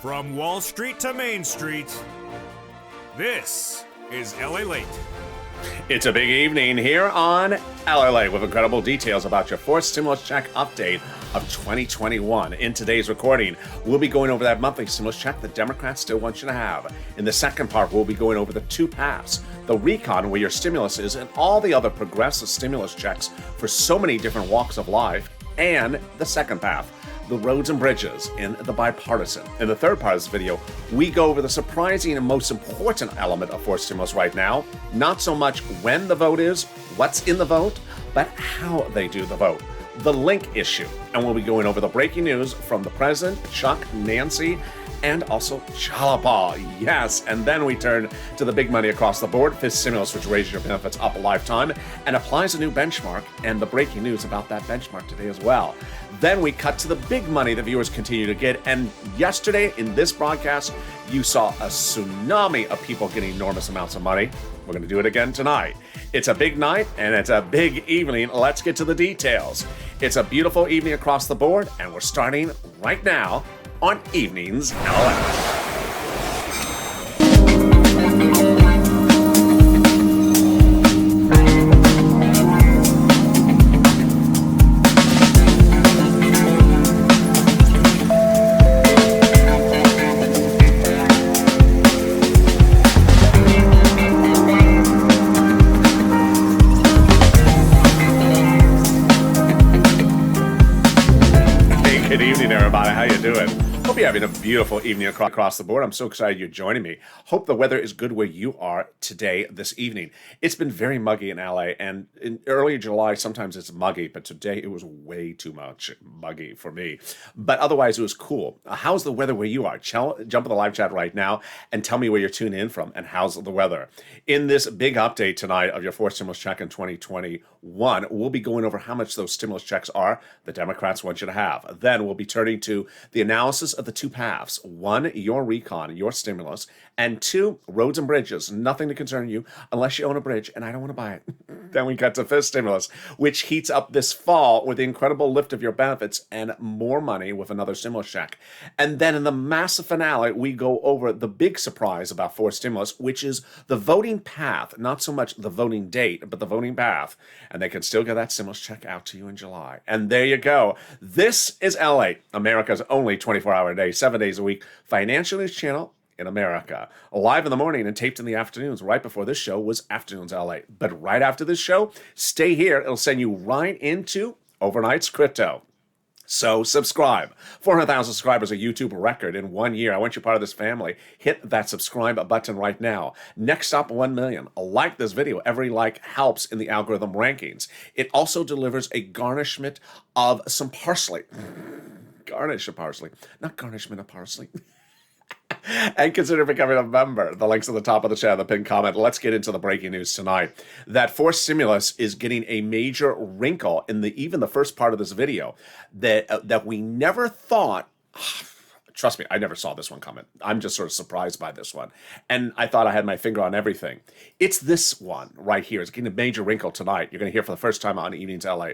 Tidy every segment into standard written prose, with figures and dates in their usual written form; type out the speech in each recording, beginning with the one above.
From Wall Street to Main Street, this is LALATE. It's a big evening here on LALATE with incredible details about your fourth stimulus check update of 2021. In today's recording, we'll be going over that monthly stimulus check the Democrats still want you to have. In the second part, we'll be going over the two paths, the recon where your stimulus is, and all the other progressive stimulus checks for so many different walks of life, and the second path, the roads and bridges in the bipartisan. In the third part of this video, we go over the surprising and most important element of fourth stimulus right now. Not so much when the vote is, what's in the vote, but how they do the vote. The link issue. And we'll be going over the breaking news from the president, Chuck, Nancy, and also Jalapa. Yes, and then we turn to the big money across the board, fifth stimulus, which raises your benefits up a lifetime and applies a new benchmark, and the breaking news about that benchmark today as well. Then we cut to the big money the viewers continue to get, and yesterday in this broadcast, you saw a tsunami of people getting enormous amounts of money. We're going to do it again tonight. It's a big night, and it's a big evening. Let's get to the details. It's a beautiful evening across the board, and we're starting right now on Evenings LA. Good evening, everybody. How you doing? Hope you're having a beautiful evening across the board. I'm so excited you're joining me. Hope the weather is good where you are today, this evening. It's been very muggy in LA, and in early July, sometimes it's muggy, but today it was way too much muggy for me. But otherwise, it was cool. How's the weather where you are? Jump in the live chat right now and tell me where you're tuning in from and how's the weather. In this big update tonight of your fourth stimulus check in 2021, we'll be going over how much those stimulus checks are the Democrats want you to have. Then we'll be turning to the analysis of the two paths. One, your recon, your stimulus, and two, roads and bridges. Nothing to concern you unless you own a bridge, and I don't want to buy it. Then we got to fifth stimulus, which heats up this fall with the incredible lift of your benefits and more money with another stimulus check. And then in the massive finale, we go over the big surprise about fourth stimulus, which is the voting path, not so much the voting date, but the voting path. And they can still get that stimulus check out to you in July. And there you go. This is LA, America's only 24-hour a day, 7 days a week financial news channel in America. Live in the morning and taped in the afternoons. Right before this show was Afternoons LA. But right after this show, stay here. It'll send you right into Overnight's Crypto. So subscribe. 400,000 subscribers, a YouTube record in 1 year. I want you part of this family. Hit that subscribe button right now. Next up, 1 million. Like this video. Every like helps in the algorithm rankings. It also delivers a garnishment of some parsley. Garnish of parsley. Not garnishment of parsley. And consider becoming a member. The link's at the top of the chat, the pinned comment. Let's get into the breaking news tonight. That fourth stimulus is getting a major wrinkle in even the first part of this video that we never thought. Trust me, I never saw this one coming. I'm just sort of surprised by this one. And I thought I had my finger on everything. It's this one right here. It's getting a major wrinkle tonight. You're going to hear for the first time on Evenings LA.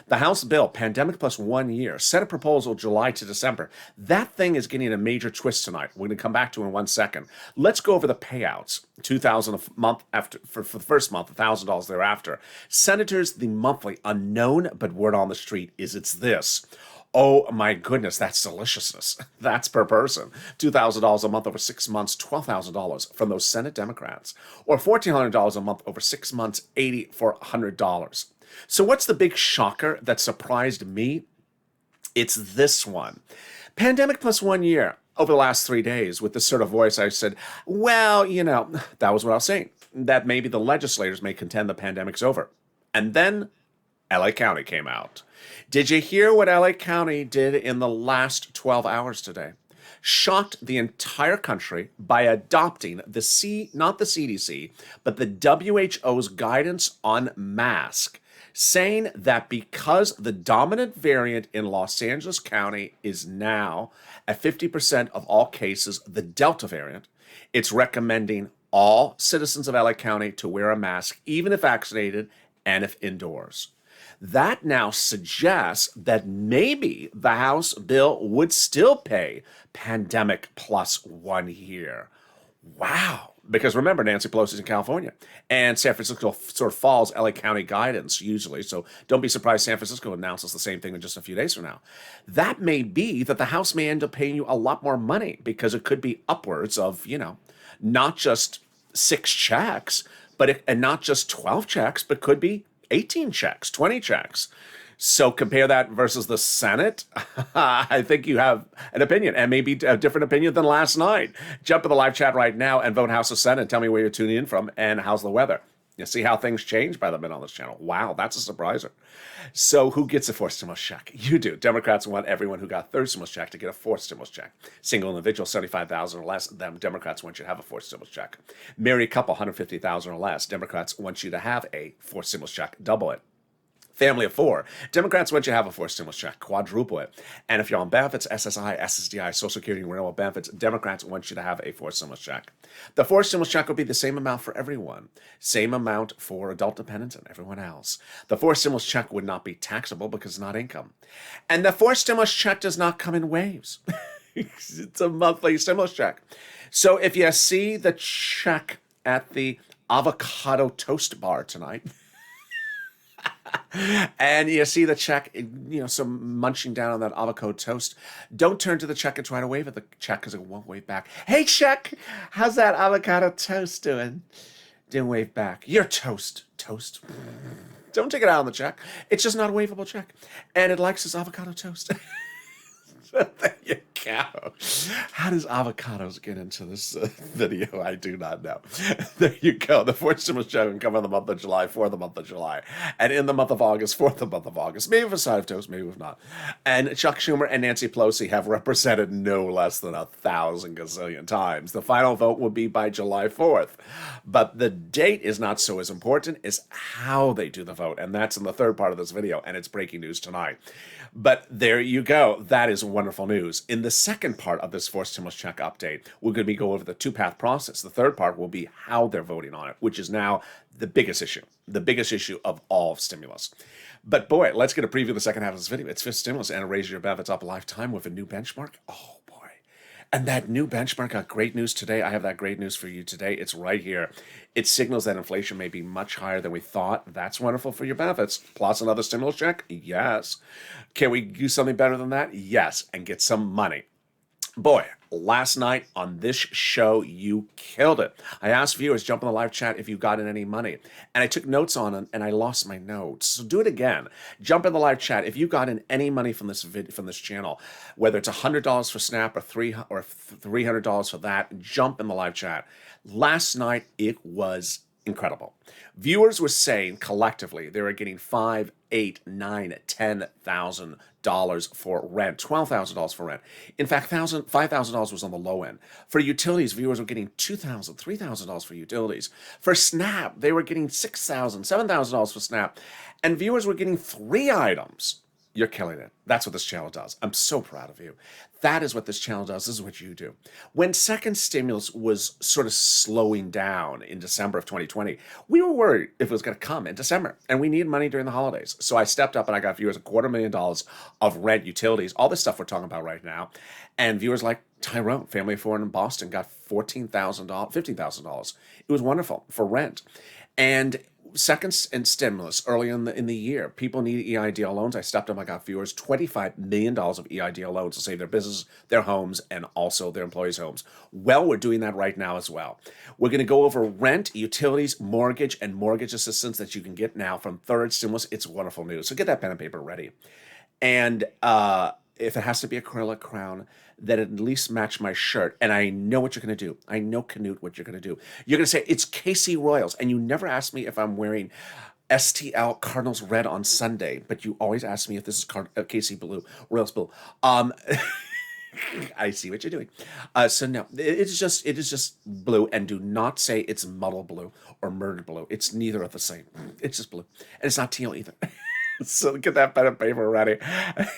The House bill, Pandemic Plus 1 year. Senate proposal, July to December. That thing is getting a major twist tonight. We're going to come back to it in 1 second. Let's go over the payouts. $2,000 a month after for the first month, $1,000 thereafter. Senators, the monthly unknown, but word on the street is it's this. Oh my goodness, that's deliciousness. That's per person. $2,000 a month over 6 months, $12,000 from those Senate Democrats. Or $1,400 a month over 6 months, $8,400. So what's the big shocker that surprised me? It's this one. Pandemic plus 1 year. Over the last 3 days, with this sort of voice, I said, well, that was what I was saying. That maybe the legislators may contend the pandemic's over. And then LA County came out. Did you hear what LA County did in the last 12 hours today? Shocked the entire country by adopting not the CDC, but the WHO's guidance on mask, saying that because the dominant variant in Los Angeles County is now at 50% of all cases, the Delta variant, it's recommending all citizens of LA County to wear a mask, even if vaccinated and if indoors. That now suggests that maybe the House bill would still pay pandemic plus 1 year. Wow. Because remember, Nancy Pelosi's in California, and San Francisco sort of follows LA County guidance usually. So don't be surprised San Francisco announces the same thing in just a few days from now. That may be that the House may end up paying you a lot more money because it could be upwards of, not just 6 checks, and not just 12 checks, but could be 18 checks, 20 checks. So compare that versus the Senate. I think you have an opinion, and maybe a different opinion than last night. Jump in the live chat right now and vote House or Senate. Tell me where you're tuning in from and how's the weather. You see how things change by the minute on this channel. Wow, that's a surpriser. So who gets a fourth stimulus check? You do. Democrats want everyone who got third stimulus check to get a fourth stimulus check. Single individual, 75,000 or less, them Democrats want you to have a fourth stimulus check. Married couple, 150,000 or less, Democrats want you to have a fourth stimulus check. Double it. Family of 4, Democrats want you to have a fourth stimulus check, quadruple it. And if you're on benefits, SSI, SSDI, Social Security, and renewable benefits, Democrats want you to have a fourth stimulus check. The fourth stimulus check will be the same amount for everyone, same amount for adult dependents and everyone else. The fourth stimulus check would not be taxable because it's not income. And the fourth stimulus check does not come in waves. It's a monthly stimulus check. So if you see the check at the avocado toast bar tonight, and you see the check, some munching down on that avocado toast, don't turn to the check and try to wave at the check because it won't wave back. Hey, check, how's that avocado toast doing? Didn't wave back. You're toast. Don't take it out on the check. It's just not a waveable check. And it likes its avocado toast. There you go. How does avocados get into this video? I do not know. There you go. The fourth stimulus check can come in the month of July, for the month of July. And in the month of August, for the month of August. Maybe with a side of toast, maybe with not. And Chuck Schumer and Nancy Pelosi have represented no less than 1,000 gazillion times. The final vote will be by July 4th. But the date is not so as important as how they do the vote. And that's in the third part of this video. And it's breaking news tonight. But there you go. That is wonderful news. In the second part of this fourth stimulus check update, we're going to go over the two-path process. The third part will be how they're voting on it, which is now the biggest issue of all of stimulus. But boy, let's get a preview of the second half of this video. It's fifth stimulus and it raises your benefits up a lifetime with a new benchmark. Oh boy. And that new benchmark got great news today. I have that great news for you today. It's right here. It signals that inflation may be much higher than we thought. That's wonderful for your benefits. Plus another stimulus check? Yes. Can we do something better than that? Yes. And get some money. Boy, last night on this show, you killed it. I asked viewers, jump in the live chat if you got in any money. And I took notes on it, and I lost my notes. So do it again. Jump in the live chat if you got in any money from this channel, whether it's $100 for Snap or $300 for that, jump in the live chat. Last night, it was incredible. Viewers were saying collectively they were getting $5,000, $8,000, $9,000, $10,000 for rent, $12,000 for rent. In fact, $5,000 was on the low end. For utilities, viewers were getting $2,000, $3,000 for utilities. For Snap, they were getting $6,000, $7,000 for Snap. And viewers were getting 3 items. You're killing it. That's what this channel does. I'm so proud of you. That is what this channel does. This is what you do. When second stimulus was sort of slowing down in December of 2020, we were worried if it was going to come in December, and we needed money during the holidays. So I stepped up and I got viewers $250,000 of rent, utilities, all this stuff we're talking about right now. And viewers like Tyrone, family of 4 in Boston, got $14,000, $15,000. It was wonderful for rent. And second and stimulus early in the year, people needed EIDL loans. I stepped up. I got viewers $25 million of EIDL loans to save their business, their homes, and also their employees' homes. Well, we're doing that right now as well. We're going to go over rent, utilities, mortgage, and mortgage assistance that you can get now from third stimulus. It's wonderful news. So get that pen and paper ready. And if it has to be acrylic crown, that at least match my shirt. And I know what you're going to do. I know, Canute, what you're going to do. You're going to say, it's KC Royals. And you never ask me if I'm wearing STL Cardinals red on Sunday, but you always ask me if this is KC Blue, Royals Blue. I see what you're doing. So no, it is just blue, and do not say it's muddle blue or murder blue. It's neither of the same. It's just blue. And it's not teal either. So get that pen and paper ready.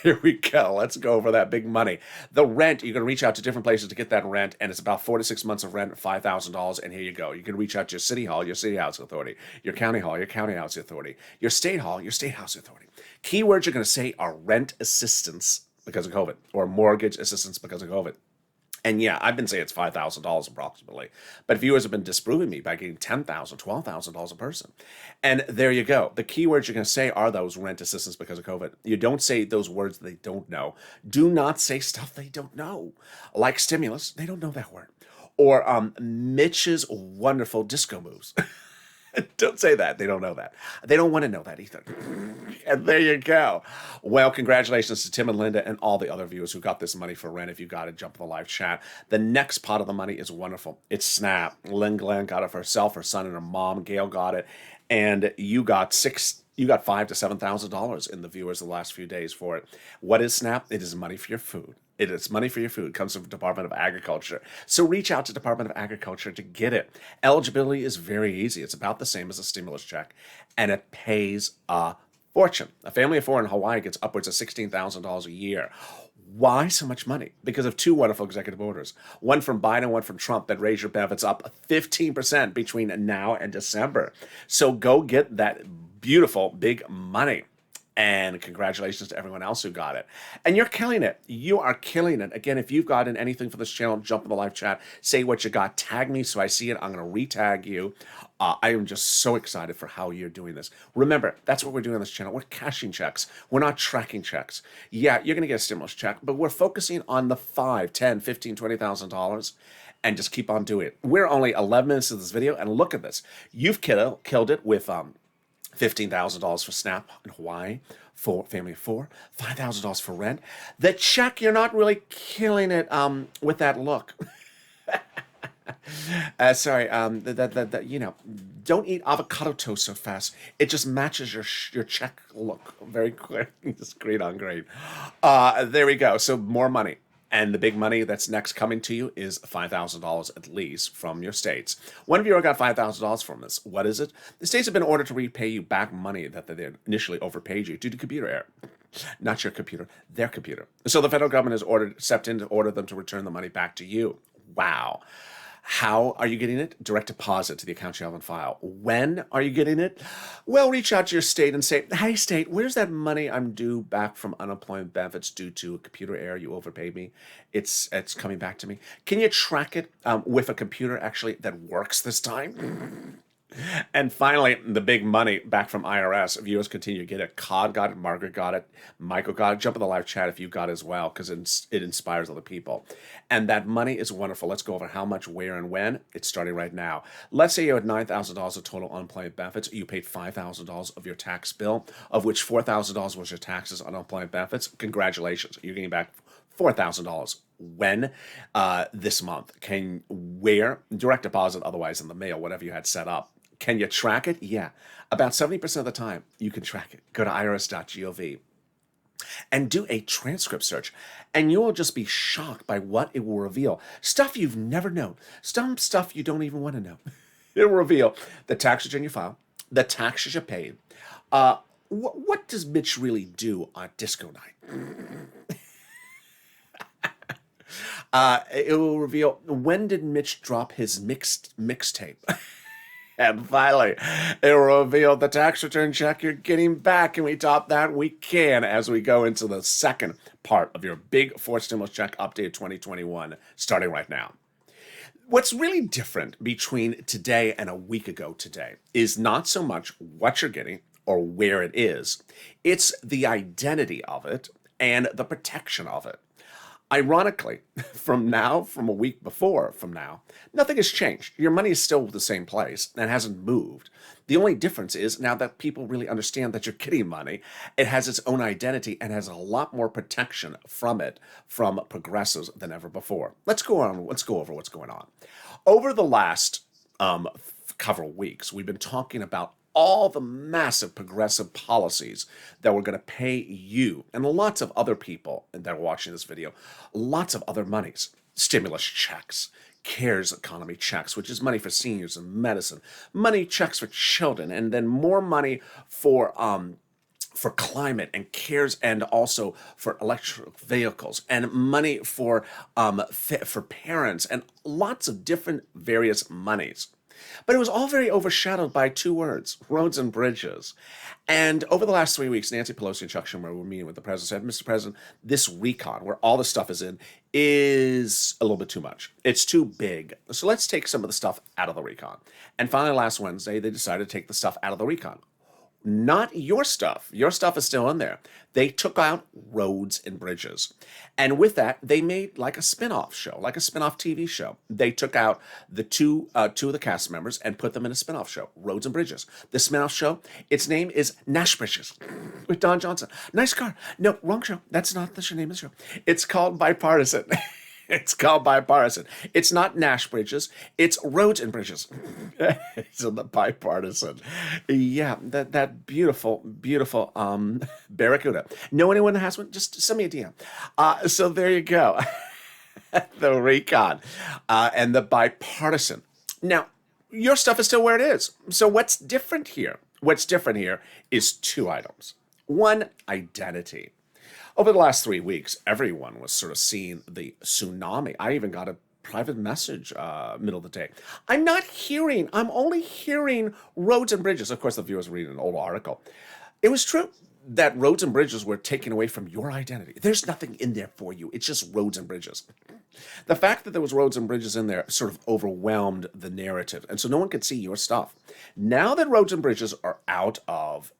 Here we go. Let's go over that big money. The rent, you're going to reach out to different places to get that rent, and it's about 4 to 6 months of rent, $5,000, and here you go. You can reach out to your city hall, your city housing authority, your county hall, your county housing authority, your state hall, your state housing authority. Keywords you're going to say are rent assistance because of COVID, or mortgage assistance because of COVID. And yeah, I've been saying it's $5,000 approximately, but viewers have been disproving me by getting $10,000, $12,000 a person. And there you go. The keywords you're going to say are those rent assistance because of COVID. You don't say those words they don't know. Do not say stuff they don't know. Like stimulus, they don't know that word. Or Mitch's wonderful disco moves. Don't say that. They don't know that. They don't want to know that either. And there you go. Well, congratulations to Tim and Linda and all the other viewers who got this money for rent. If you got it, jump in the live chat. The next pot of the money is wonderful. It's Snap. Lynn Glenn got it for herself, her son, and her mom. Gail got it. And you got $5,000 to $7,000 in the viewers the last few days for it. What is Snap? It is money for your food. It is money for your food. It comes from the Department of Agriculture. So reach out to Department of Agriculture to get it. Eligibility is very easy. It's about the same as a stimulus check, and it pays a fortune. A family of four in Hawaii gets upwards of $16,000 a year. Why so much money? Because of two wonderful executive orders. One from Biden, one from Trump that raise your benefits up 15% between now and December. So go get that beautiful big money. And congratulations to everyone else who got it. And you're killing it. You are killing it. Again, if you've gotten anything for this channel, jump in the live chat, say what you got, tag me so I see it. I'm going to re-tag you. I am just so excited for how you're doing this. Remember, that's what we're doing on this channel. We're cashing checks. We're not tracking checks. Yeah, you're going to get a stimulus check, but we're focusing on the $5, $10, $15, $20,000 and just keep on doing it. We're only 11 minutes of this video, and look at this. You've killed it with $15,000 for SNAP in Hawaii for family of four, $5,000 for rent. The check, you're not really killing it with that look. Don't eat avocado toast so fast. It just matches your check look very quick. Just green on green. There we go. So more money. And the big money that's next coming to you is $5,000 at least from your states. One viewer got $5,000 from this. What is it? The states have been ordered to repay you back money that they initially overpaid you due to computer error. Not your computer, their computer. So the federal government has stepped in to order them to return the money back to you. Wow. How are you getting it? Direct deposit to the account you have on file. When are you getting it? Well, reach out to your state and say, hey, state, where's that money I'm due back from unemployment benefits due to a computer error? You overpaid me. It's coming back to me. Can you track it with a computer actually that works this time? And finally, the big money back from IRS. Viewers continue to get it. Cod got it. Margaret got it. Michael got it. Jump in the live chat if you got it as well, because it inspires other people. And that money is wonderful. Let's go over how much, where, and when. It's starting right now. Let's say you had $9,000 of total unemployment benefits. You paid $5,000 of your tax bill, of which $4,000 was your taxes on unemployment benefits. Congratulations. You're getting back $4,000. When? This month. Where? Direct deposit, otherwise in the mail, whatever you had set up. Can you track it? Yeah. About 70% of the time, you can track it. Go to irs.gov and do a transcript search, and you will just be shocked by what it will reveal. Stuff you've never known. Some stuff you don't even want to know. It will reveal the tax return you file, the taxes you paid. What does Mitch really do on disco night? It will reveal, when did Mitch drop his mixtape? And finally, it will reveal the tax return check you're getting back. Can we top that? We can, as we go into the second part of your big fourth stimulus check update 2021, starting right now. What's really different between today and a week ago today is not so much what you're getting or where it is. It's the identity of it and the protection of it. Ironically, from a week before from now, nothing has changed. Your money is still the same place and hasn't moved. The only difference is now that people really understand that you're getting money, it has its own identity and has a lot more protection from it, from progressives than ever before. Let's go over what's going on. Over the last couple of weeks, we've been talking about all the massive progressive policies that we're going to pay you and lots of other people that are watching this video, lots of other monies, stimulus checks, CARES economy checks, which is money for seniors and medicine, money checks for children, and then more money for for climate and cares, and also for electric vehicles, and money for for parents, and lots of different various monies. But it was all very overshadowed by two words: roads and bridges. And over the last 3 weeks, Nancy Pelosi and Chuck Schumer were meeting with the president, said, Mr. President, this recon, where all the stuff is in, is a little bit too much. It's too big. So let's take some of the stuff out of the recon. And finally, last Wednesday, they decided to take the stuff out of the recon. Not your stuff. Your stuff is still in there. They took out roads and bridges. And with that, they made like a spin-off show, like a spin-off TV show. They took out the two of the cast members and put them in a spin-off show, Roads and Bridges. The spin-off show, its name is Nash Bridges with Don Johnson. Nice car. No, wrong show. That's not the name of the show. It's called Bipartisan. It's called Bipartisan. It's not Nash Bridges. It's Roads and Bridges. It's in the Bipartisan. Yeah, that beautiful, beautiful Barracuda. Know anyone that has one? Just send me a DM. So there you go. The recon and the Bipartisan. Now, your stuff is still where it is. So what's different here? What's different here is two items. One, identity. Over the last 3 weeks, everyone was sort of seeing the tsunami. I even got a private message middle of the day. I'm only hearing roads and bridges. Of course, the viewers were reading an old article. It was true that roads and bridges were taken away from your identity. There's nothing in there for you. It's just roads and bridges. The fact that there was roads and bridges in there sort of overwhelmed the narrative, and so no one could see your stuff. Now that roads and bridges are out of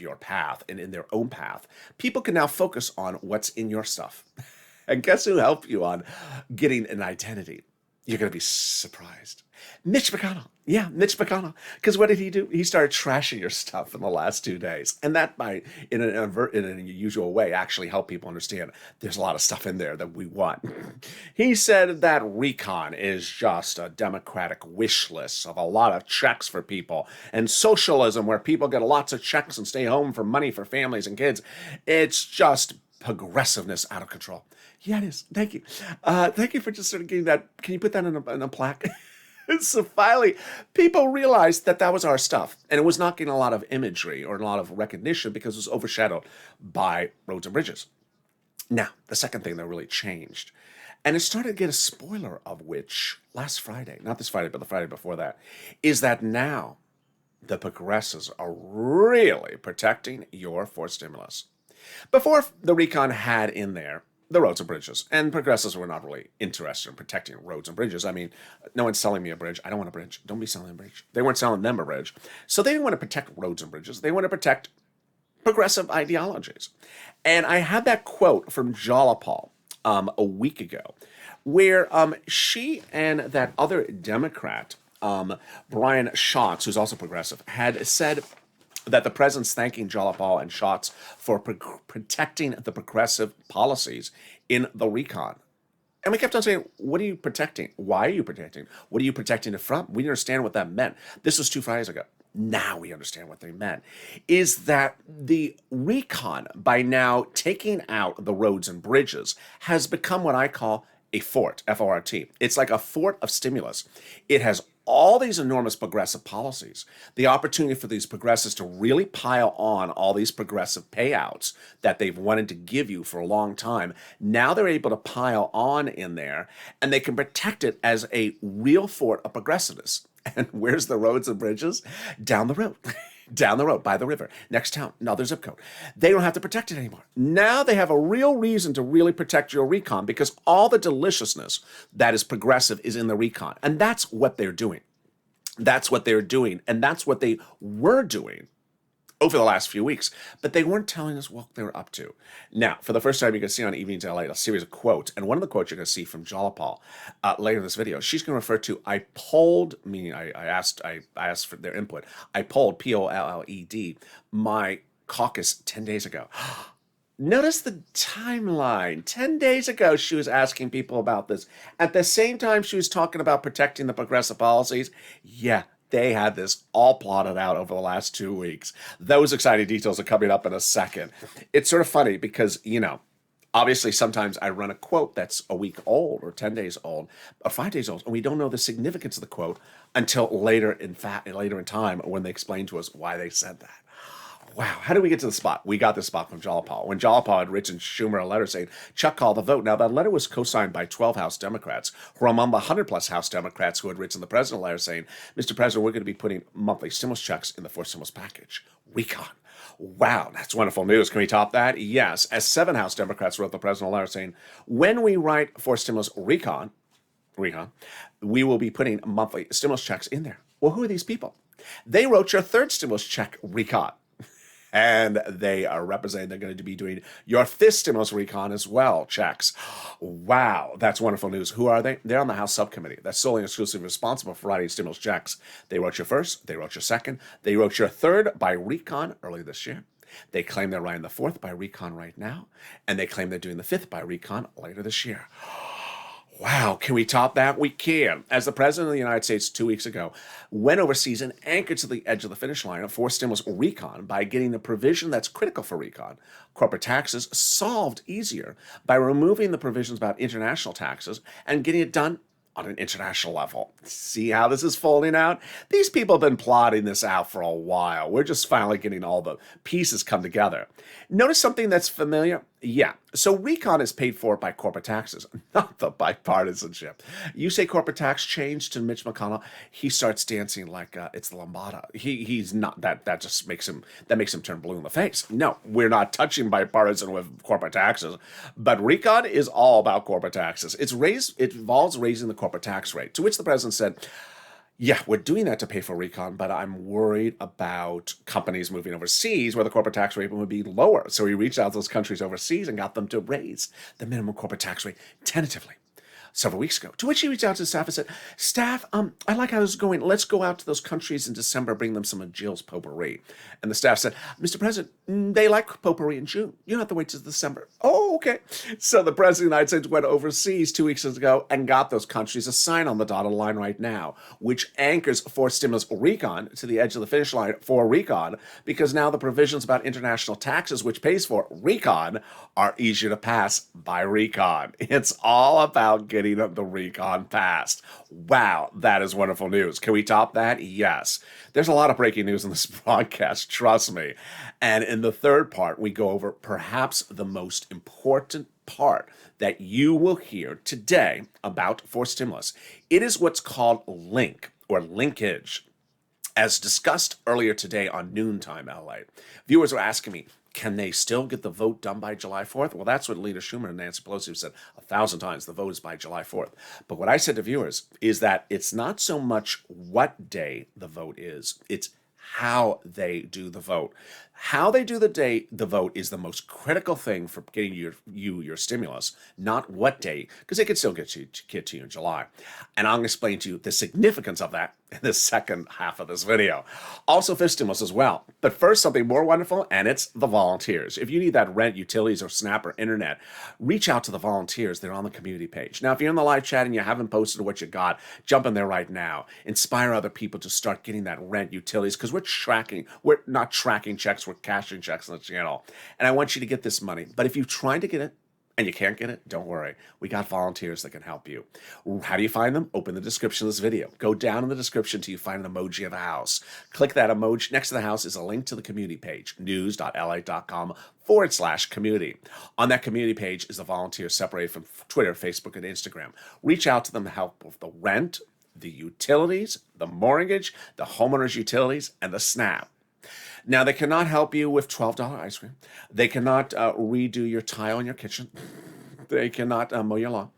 your path and in their own path, people can now focus on what's in your stuff. And guess who helped you on getting an identity? You're going to be surprised. Mitch McConnell. Yeah, Mitch McConnell. Because what did he do? He started trashing your stuff in the last 2 days. And that, in an unusual way, actually helped people understand there's a lot of stuff in there that we want. He said that recon is just a Democratic wish list of a lot of checks for people. And socialism, where people get lots of checks and stay home for money for families and kids. It's just progressiveness out of control. Yeah, it is. Thank you. Thank you for just sort of getting that. Can you put that in a plaque? So finally, people realized that was our stuff. And it was not getting a lot of imagery or a lot of recognition because it was overshadowed by roads and bridges. Now, the second thing that really changed, and it started to get a spoiler of which last Friday, not this Friday, but the Friday before that, is that now the progressives are really protecting your forced stimulus. Before, the recon had in there the roads and bridges, and progressives were not really interested in protecting roads and bridges. I mean, no one's selling me a bridge. I don't want a bridge. Don't be selling a bridge. They weren't selling them a bridge. So they didn't want to protect roads and bridges. They want to protect progressive ideologies. And I had that quote from Jalopal a week ago, where she and that other Democrat, Brian Schatz, who's also progressive, had said that the president's thanking Jalopal and Schatz for protecting the progressive policies in the recon. And we kept on saying, what are you protecting? Why are you protecting? What are you protecting it from? We didn't understand what that meant. This was 2 Fridays ago. Now we understand what they meant. Is that the recon, by now taking out the roads and bridges, has become what I call a fort, F-O-R-T. It's like a fort of stimulus. It has all these enormous progressive policies, the opportunity for these progressives to really pile on all these progressive payouts that they've wanted to give you for a long time. Now they're able to pile on in there, and they can protect it as a real fort of progressiveness. And where's the roads and bridges? Down the road. Down the road, by the river, next town, another zip code. They don't have to protect it anymore. Now they have a real reason to really protect your recon, because all the deliciousness that is progressive is in the recon. And that's what they're doing. That's what they're doing. And that's what they were doing over the last few weeks. But they weren't telling us what they were up to. Now, for the first time, you can see on Evenings LA a series of quotes. And one of the quotes you're going to see from Jalopal later in this video, she's going to refer to, I polled, meaning I asked for their input. I polled, P-O-L-L-E-D, my caucus 10 days ago. Notice the timeline. 10 days ago, she was asking people about this. At the same time, she was talking about protecting the progressive policies. Yeah, they had this all plotted out over the last 2 weeks. Those exciting details are coming up in a second. It's sort of funny because, obviously sometimes I run a quote that's a week old or 10 days old or 5 days old, and we don't know the significance of the quote until later in time when they explain to us why they said that. Wow, how did we get to the spot? We got this spot from Jalopal. When Jalopal had written Schumer a letter saying, Chuck called the vote. Now, that letter was co-signed by 12 House Democrats, who are among the 100-plus House Democrats who had written the president a letter saying, Mr. President, we're going to be putting monthly stimulus checks in the fourth stimulus package. Recon. Wow, that's wonderful news. Can we top that? Yes. As 7 House Democrats wrote the president a letter saying, when we write for stimulus recon, we will be putting monthly stimulus checks in there. Well, who are these people? They wrote your third stimulus check recon. And they are representing, they're going to be doing your fifth stimulus recon as well, checks. Wow, that's wonderful news. Who are they? They're on the House subcommittee that's solely and exclusively responsible for writing stimulus checks. They wrote your first, they wrote your second, they wrote your third by recon earlier this year. They claim they're writing the fourth by recon right now, and they claim they're doing the fifth by recon later this year. Wow, can we top that? We can. As the President of the United States 2 weeks ago went overseas and anchored to the edge of the finish line for stimulus recon by getting the provision that's critical for recon, corporate taxes, solved easier by removing the provisions about international taxes and getting it done on an international level. See how this is folding out? These people have been plotting this out for a while. We're just finally getting all the pieces come together. Notice something that's familiar? Yeah. So recon is paid for by corporate taxes, not the bipartisanship. You say corporate tax change to Mitch McConnell, he starts dancing like it's the lambada. He's not that. That just makes him turn blue in the face. No, we're not touching bipartisan with corporate taxes. But recon is all about corporate taxes. It involves raising the corporate tax rate. To which the president said, yeah, we're doing that to pay for recon, but I'm worried about companies moving overseas where the corporate tax rate would be lower. So he reached out to those countries overseas and got them to raise the minimum corporate tax rate tentatively several weeks ago. To which he reached out to the staff and said, staff, I like how this is going. Let's go out to those countries in December, bring them some of Jill's potpourri. And the staff said, Mr. President, they like potpourri in June. You don't have to wait till December. Oh, okay. So the President of the United States went overseas 2 weeks ago and got those countries a sign on the dotted line right now, which anchors for stimulus recon to the edge of the finish line for recon, because now the provisions about international taxes, which pays for recon, are easier to pass by recon. It's all about getting the recon passed. Wow, that is wonderful news. Can we top that? Yes. There's a lot of breaking news in this broadcast, trust me. And in the third part, we go over perhaps the most important part that you will hear today about for stimulus. It is what's called link or linkage. As discussed earlier today on Noontime LA, viewers are asking me, can they still get the vote done by July 4th? Well, that's what Leader Schumer and Nancy Pelosi have said 1,000 times. The vote is by July 4th. But what I said to viewers is that it's not so much what day the vote is, it's how they do the vote. How they do the vote is the most critical thing for getting your stimulus, not what day, because they could still get to you in July. And I'm going to explain to you the significance of that in the second half of this video. Also fifth stimulus as well. But first, something more wonderful, and it's the volunteers. If you need that rent, utilities, or SNAP or internet, reach out to the volunteers. They're on the community page. Now, if you're in the live chat and you haven't posted what you got, jump in there right now. Inspire other people to start getting that rent, utilities, because we're not tracking checks, we're cashing checks on the channel. And I want you to get this money. But if you're trying to get it and you can't get it, don't worry. We got volunteers that can help you. How do you find them? Open the description of this video. Go down in the description till you find an emoji of a house. Click that emoji. Next to the house is a link to the community page, news.la.com/community. On that community page is the volunteers separated from Twitter, Facebook, and Instagram. Reach out to them to help with the rent, the utilities, the mortgage, the homeowner's utilities, and the SNAP. Now, they cannot help you with $12 ice cream. They cannot redo your tile in your kitchen. They cannot mow your lawn.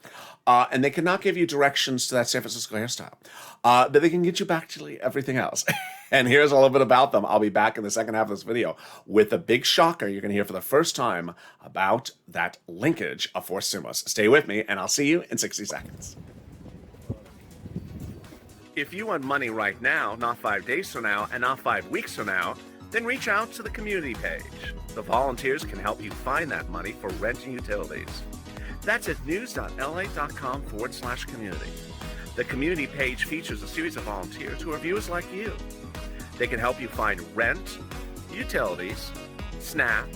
And they cannot give you directions to that San Francisco hairstyle. But they can get you back to everything else. And here's a little bit about them. I'll be back in the second half of this video with a big shocker you're going to hear for the first time about that linkage of forced stimulus. Stay with me, and I'll see you in 60 seconds. If you want money right now, not 5 days from now, and not 5 weeks from now, then reach out to the community page. The volunteers can help you find that money for rent and utilities. That's at news.la.com/community. The community page features a series of volunteers who are viewers like you. They can help you find rent, utilities, SNAP,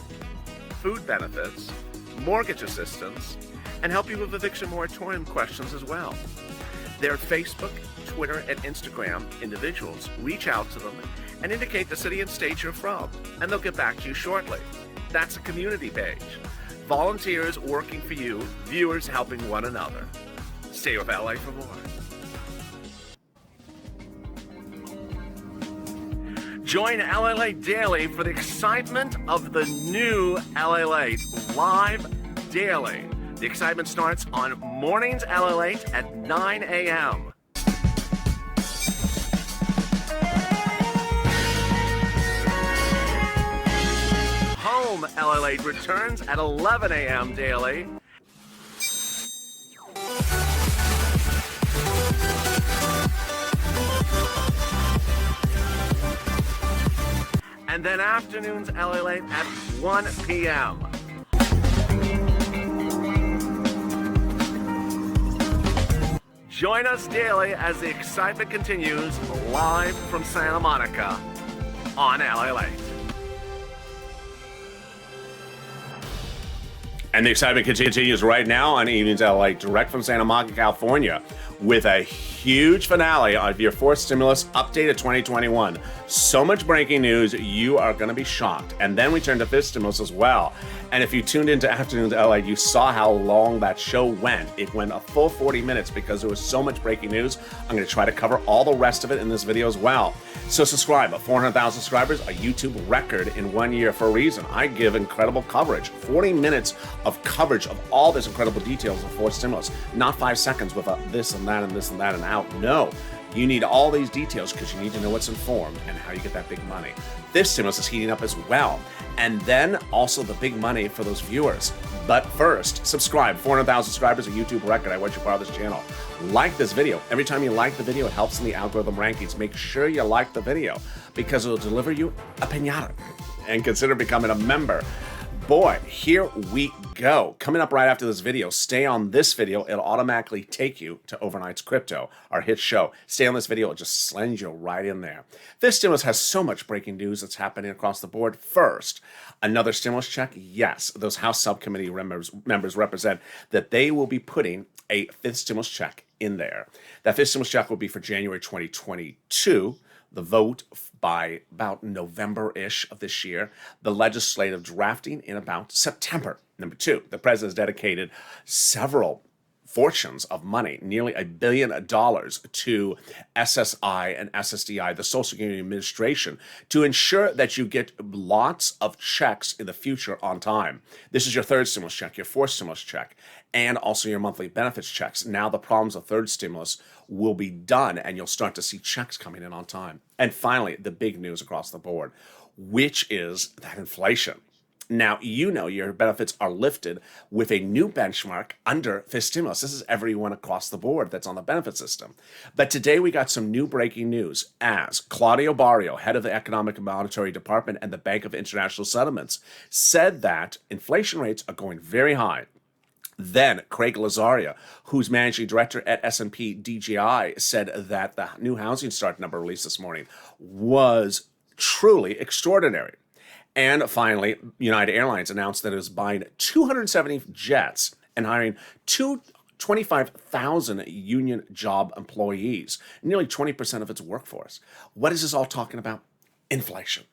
food benefits, mortgage assistance, and help you with eviction moratorium questions as well. They're Facebook, Twitter, and Instagram individuals. Reach out to them and indicate the city and state you're from, and they'll get back to you shortly. That's a community page. Volunteers working for you, viewers helping one another. Stay with LA for more. Join LALATE Daily for the excitement of the new LALATE live daily. The excitement starts on mornings LALATE at 9 a.m. Home LALATE returns at 11 a.m. daily. And then afternoons LALATE at 1 p.m. Join us daily as the excitement continues live from Santa Monica on LALATE. And the excitement continues right now on Evenings LALATE, direct from Santa Monica, California, with a huge finale of your fourth stimulus update of 2021. So much breaking news, you are going to be shocked. And then we turn to fifth stimulus as well. And if you tuned into Afternoons LALATE, you saw how long that show went. It went a full 40 minutes because there was so much breaking news. I'm going to try to cover all the rest of it in this video as well. So subscribe. 400,000 subscribers, a YouTube record in 1 year for a reason. I give incredible coverage. 40 minutes of coverage of all this incredible details of fourth stimulus. Not 5 seconds with a this and that and this and that and out. No. You need all these details because you need to know what's informed and how you get that big money. This stimulus is heating up as well. And then also the big money for those viewers. But first, subscribe. 400,000 subscribers, a YouTube record. I want you part of this channel. Like this video. Every time you like the video, it helps in the algorithm rankings. Make sure you like the video because it'll deliver you a piñata. And consider becoming a member. Boy, here we go. Coming up right after this video, stay on this video. It'll automatically take you to Overnight's Crypto, our hit show. Stay on this video. It'll just send you right in there. This stimulus has so much breaking news that's happening across the board. First, another stimulus check. Yes, those House subcommittee members represent that they will be putting a fifth stimulus check in there. That fifth stimulus check will be for January 2022. The vote by about November-ish of this year. The legislative drafting in about September. Number two, the president has dedicated several fortunes of money, nearly $1 billion to SSI and SSDI, the Social Security Administration, to ensure that you get lots of checks in the future on time. This is your third stimulus check, your fourth stimulus check, and also your monthly benefits checks. Now the problems of third stimulus will be done, and you'll start to see checks coming in on time. And finally, the big news across the board, which is that inflation. Now, you know your benefits are lifted with a new benchmark under fifth stimulus. This is everyone across the board that's on the benefit system. But today we got some new breaking news as Claudio Barrio, head of the Economic and Monetary Department and the Bank of International Settlements, said that inflation rates are going very high. Then Craig Lazaria, who's managing director at S&P DJI, said that the new housing start number released this morning was truly extraordinary. And finally, United Airlines announced that it is buying 270 jets and hiring 25,000 union job employees, nearly 20% of its workforce. What is this all talking about? Inflation.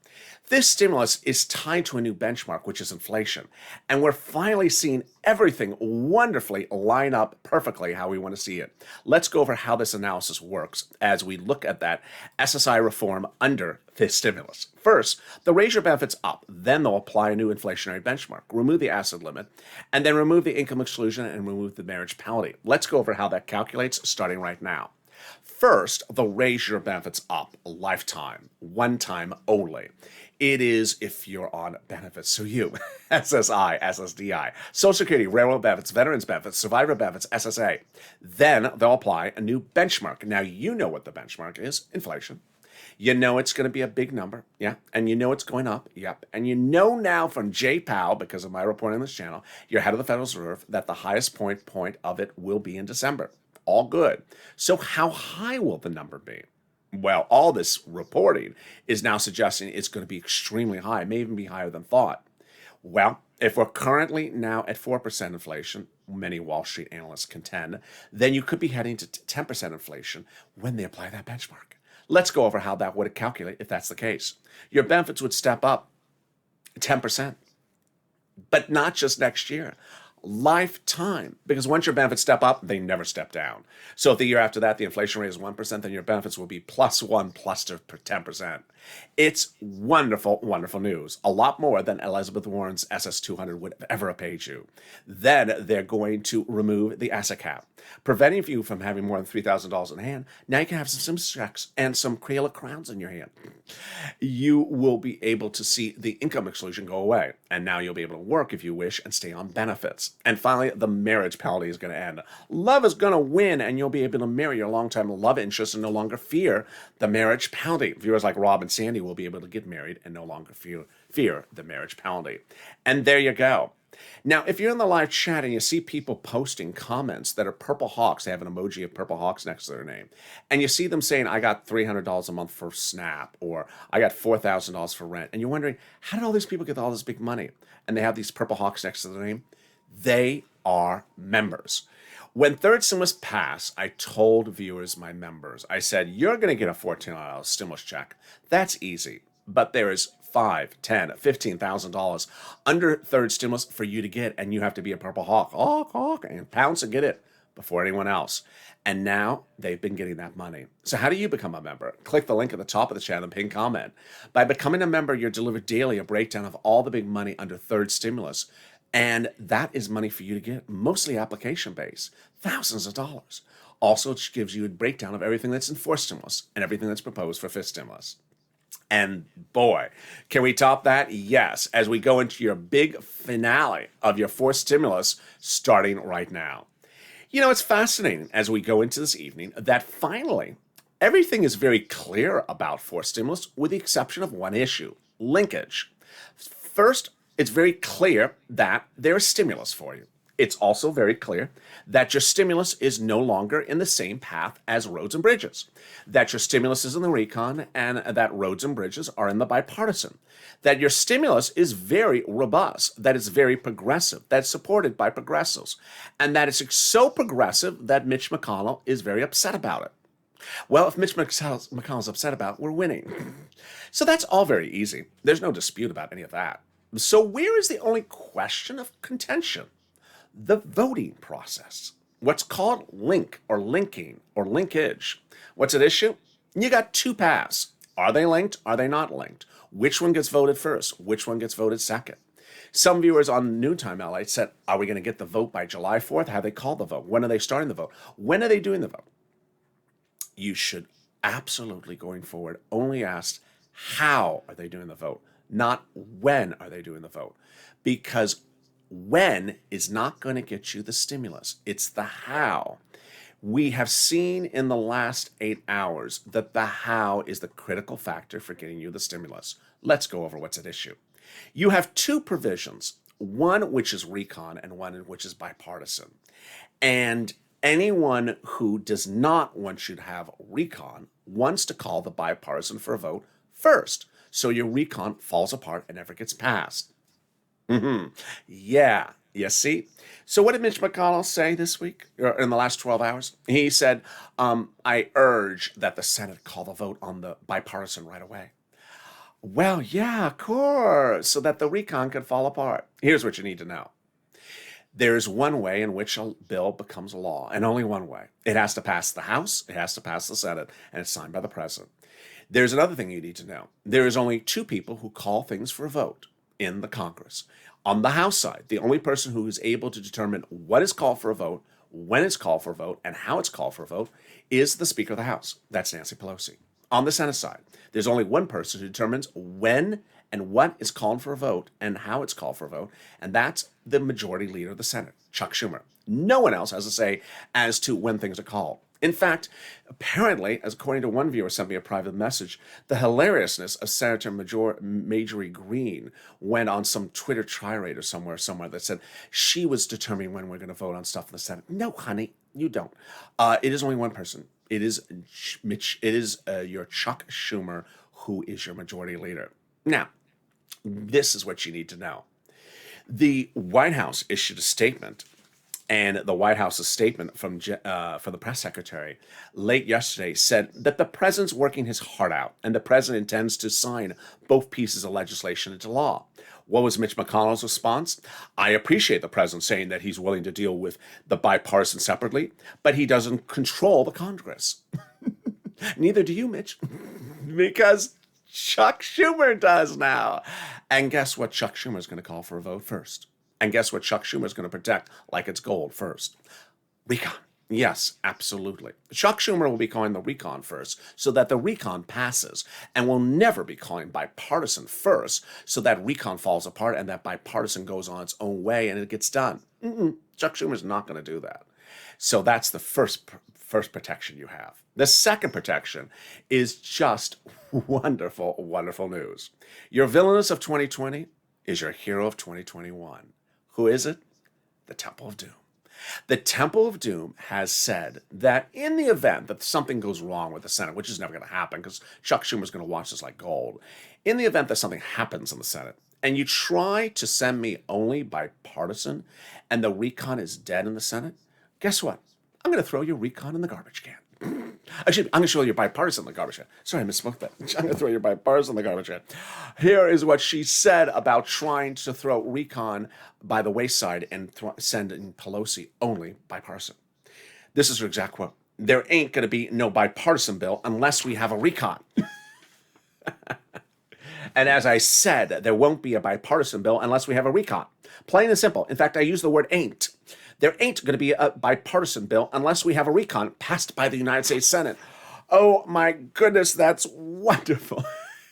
This stimulus is tied to a new benchmark, which is inflation. And we're finally seeing everything wonderfully line up perfectly how we want to see it. Let's go over how this analysis works as we look at that SSI reform under this stimulus. First, they'll raise your benefits up. Then they'll apply a new inflationary benchmark, remove the asset limit, and then remove the income exclusion and remove the marriage penalty. Let's go over how that calculates starting right now. First, they'll raise your benefits up a lifetime, one time only. It is if you're on benefits. So you, SSI, SSDI, Social Security, Railroad benefits, Veterans benefits, Survivor benefits, SSA. Then they'll apply a new benchmark. Now you know what the benchmark is, inflation. You know it's going to be a big number, yeah, and you know it's going up, yep. And you know now from Jay Powell, because of my reporting on this channel, your head of the Federal Reserve, that the highest point of it will be in December. All good. So how high will the number be? Well, all this reporting is now suggesting it's going to be extremely high, may even be higher than thought. Well, if we're currently now at 4% inflation, many Wall Street analysts contend, then you could be heading to 10% inflation when they apply that benchmark. Let's go over how that would calculate if that's the case. Your benefits would step up 10%, but not just next year. Lifetime, because once your benefits step up, they never step down. So if the year after that the inflation rate is 1%, then your benefits will be +1 plus 10%. It's wonderful, wonderful news. A lot more than Elizabeth Warren's SS200 would ever have paid you. Then they're going to remove the asset cap, preventing you from having more than $3,000 in hand. Now you can have some Sims checks and some Crayola crowns in your hand. You will be able to see the income exclusion go away. And now you'll be able to work if you wish and stay on benefits. And finally, the marriage penalty is going to end. Love is going to win, and you'll be able to marry your longtime love interest and no longer fear the marriage penalty. Viewers like Rob and Sandy will be able to get married and no longer fear the marriage penalty. And there you go. Now, if you're in the live chat and you see people posting comments that are purple hawks, they have an emoji of purple hawks next to their name, and you see them saying, I got $300 a month for Snap, or I got $4,000 for rent, and you're wondering, how did all these people get all this big money? And they have these purple hawks next to their name. They are members. When third stimulus passed, I told viewers, my members, I said, you're going to get a $14 stimulus check. That's easy. But there is $5,000, $10,000, $15,000 under third stimulus for you to get, and you have to be a purple hawk, and pounce and get it before anyone else. And now they've been getting that money. So how do you become a member? Click the link at the top of the channel and pin comment. By becoming a member, you're delivered daily a breakdown of all the big money under third stimulus. And that is money for you to get, mostly application-based, thousands of dollars. Also, it gives you a breakdown of everything that's in fourth stimulus and everything that's proposed for fifth stimulus. And boy, can we top that? Yes, as we go into your big finale of your fourth stimulus starting right now. You know, it's fascinating as we go into this evening that finally everything is very clear about fourth stimulus with the exception of one issue, linkage. First, it's very clear that there is stimulus for you. It's also very clear that your stimulus is no longer in the same path as roads and bridges, that your stimulus is in the recon and that roads and bridges are in the bipartisan, that your stimulus is very robust, that it's very progressive, that's supported by progressives, and that it's so progressive that Mitch McConnell is very upset about it. Well, if Mitch McConnell's upset about it, we're winning. So that's all very easy. There's no dispute about any of that. So where is the only question of contention? The voting process. What's called link or linking or linkage. What's at issue? You got two paths. Are they linked? Are they not linked? Which one gets voted first? Which one gets voted second? Some viewers on Noontime LA said, are we going to get the vote by July 4th? How they call the vote? When are they starting the vote? When are they doing the vote? You should absolutely, going forward, only ask how are they doing the vote, not when are they doing the vote. Because when is not going to get you the stimulus. It's the how. We have seen in the last 8 hours that the how is the critical factor for getting you the stimulus. Let's go over what's at issue. You have two provisions, one which is recon and one which is bipartisan. And anyone who does not want you to have recon wants to call the bipartisan for a vote first. So your recon falls apart and never gets passed. Yeah, you see? So what did Mitch McConnell say this week, or in the last 12 hours? He said, I urge that the Senate call the vote on the bipartisan right away. Well, yeah, of course, so that the recon can fall apart. Here's what you need to know. There's one way in which a bill becomes law, and only one way. It has to pass the House, it has to pass the Senate, and it's signed by the President. There's another thing you need to know. There is only two people who call things for a vote in the Congress. On the House side, the only person who is able to determine what is called for a vote, when it's called for a vote, and how it's called for a vote is the Speaker of the House. That's Nancy Pelosi. On the Senate side, there's only one person who determines when and what is called for a vote and how it's called for a vote, and that's the majority leader of the Senate, Chuck Schumer. No one else has a say as to when things are called. In fact, apparently, as according to one viewer sent me a private message, the hilariousness of Senator Marjorie Greene went on some Twitter tirade or somewhere that said she was determining when we're going to vote on stuff in the Senate. No, honey, you don't. It is only one person. It is Mitch. It is your Chuck Schumer, who is your majority leader. Now, this is what you need to know. The White House issued a statement And the White House's statement from the press secretary late yesterday said that the president's working his heart out and the president intends to sign both pieces of legislation into law. What was Mitch McConnell's response? I appreciate the president saying that he's willing to deal with the bipartisan separately, but he doesn't control the Congress. Neither do you, Mitch, because Chuck Schumer does now. And guess what Chuck Schumer is going to call for a vote first? And guess what Chuck Schumer is going to protect like it's gold first? Recon. Yes, absolutely. Chuck Schumer will be calling the recon first so that the recon passes, and will never be calling bipartisan first so that recon falls apart and that bipartisan goes on its own way and it gets done. Chuck Schumer's not going to do that. So that's the first protection you have. The second protection is just wonderful, wonderful news. Your villainous of 2020 is your hero of 2021. Who is it? The Temple of Doom. The Temple of Doom has said that in the event that something goes wrong with the Senate, which is never going to happen because Chuck Schumer's going to watch this like gold, in the event that something happens in the Senate and you try to send me only bipartisan and the recon is dead in the Senate, guess what? I'm going to throw your recon in the garbage can. Actually, I'm going to show your bipartisan in the garbage can. Sorry, I misspoke that. I'm going to throw your bipartisan in the garbage can. Here is what she said about trying to throw recon by the wayside and send in Pelosi only bipartisan. This is her exact quote. There ain't going to be no bipartisan bill unless we have a recon. And as I said, there won't be a bipartisan bill unless we have a recon. Plain and simple. In fact, I use the word ain't. There ain't going to be a bipartisan bill unless we have a recon passed by the United States Senate. Oh my goodness, that's wonderful.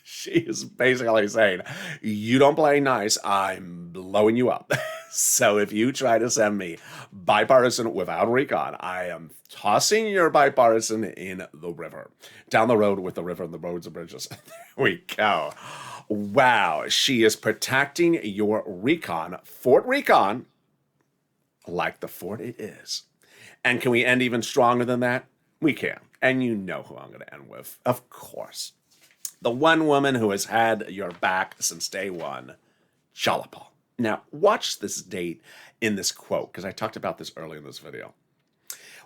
She is basically saying, you don't play nice, I'm blowing you up. So if you try to send me bipartisan without recon, I am tossing your bipartisan in the river. Down the road with the river and the roads and bridges. There we go. Wow, she is protecting your recon, Fort Recon, like the fort it is. And can we end even stronger than that? We can. And you know who I'm going to end with. Of course. The one woman who has had your back since day one, Jalapal. Now, watch this date in this quote, because I talked about this earlier in this video.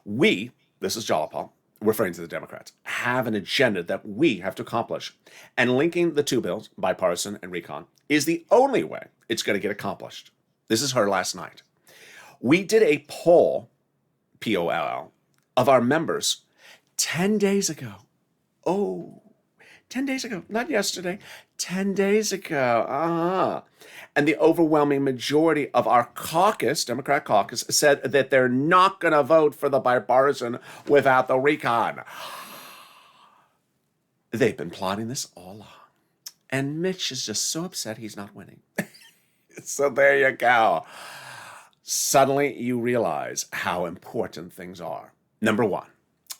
We, this is Jalapal, referring to the Democrats, have an agenda that we have to accomplish. And linking the two bills, bipartisan and recon, is the only way it's going to get accomplished. This is her last night. We did a poll, P-O-L-L, of our members 10 days ago. Oh, 10 days ago, not yesterday, 10 days ago. And the overwhelming majority of our caucus, Democrat caucus, said that they're not going to vote for the bipartisan without the recon. They've been plotting this all along. And Mitch is just so upset he's not winning. So there you go. Suddenly you realize how important things are. Number one,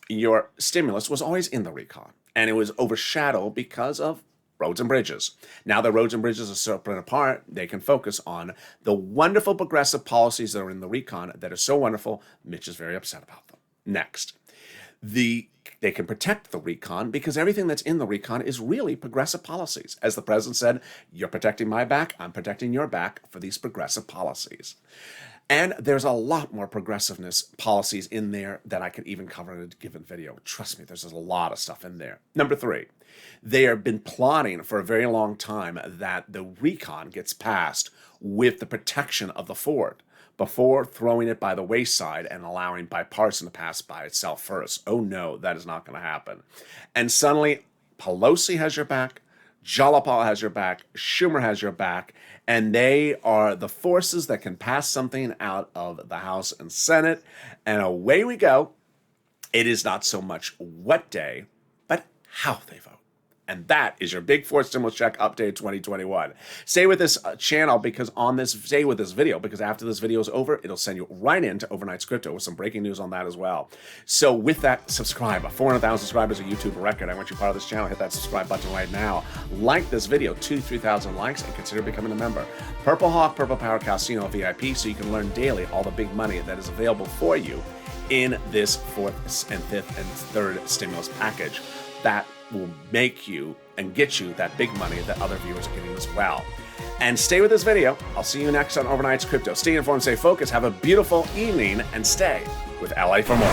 your stimulus was always in the recon, and it was overshadowed because of roads and bridges. Now the roads and bridges are separated apart, they can focus on the wonderful progressive policies that are in the recon that are so wonderful. Mitch is very upset about them. Next, they can protect the recon because everything that's in the recon is really progressive policies. As the president said, you're protecting my back, I'm protecting your back for these progressive policies. And there's a lot more progressiveness policies in there that I could even cover in a given video. Trust me, there's a lot of stuff in there. Number three, they have been plotting for a very long time that the recon gets passed with the protection of the fort before throwing it by the wayside and allowing bipartisan to pass by itself first. Oh no, that is not going to happen. And suddenly, Pelosi has your back, Jalapal has your back, Schumer has your back, and they are the forces that can pass something out of the House and Senate, and away we go. It is not so much what day, but how they vote. And that is your Big Four Stimulus Check Update 2021. Stay with this channel stay with this video, because after this video is over, it'll send you right into Overnight's Crypto with some breaking news on that as well. So with that, subscribe. 400,000 subscribers, a YouTube record. I want you part of this channel. Hit that subscribe button right now. Like this video, 2,000-3,000 likes, and consider becoming a member. Purple Hawk, Purple Power Casino VIP, so you can learn daily all the big money that is available for you in this fourth and fifth and third stimulus package. That will make you and get you that big money that other viewers are getting as well. And stay with this video. I'll see you next on Overnight's Crypto. Stay informed, stay focused, have a beautiful evening, and stay with LA for more.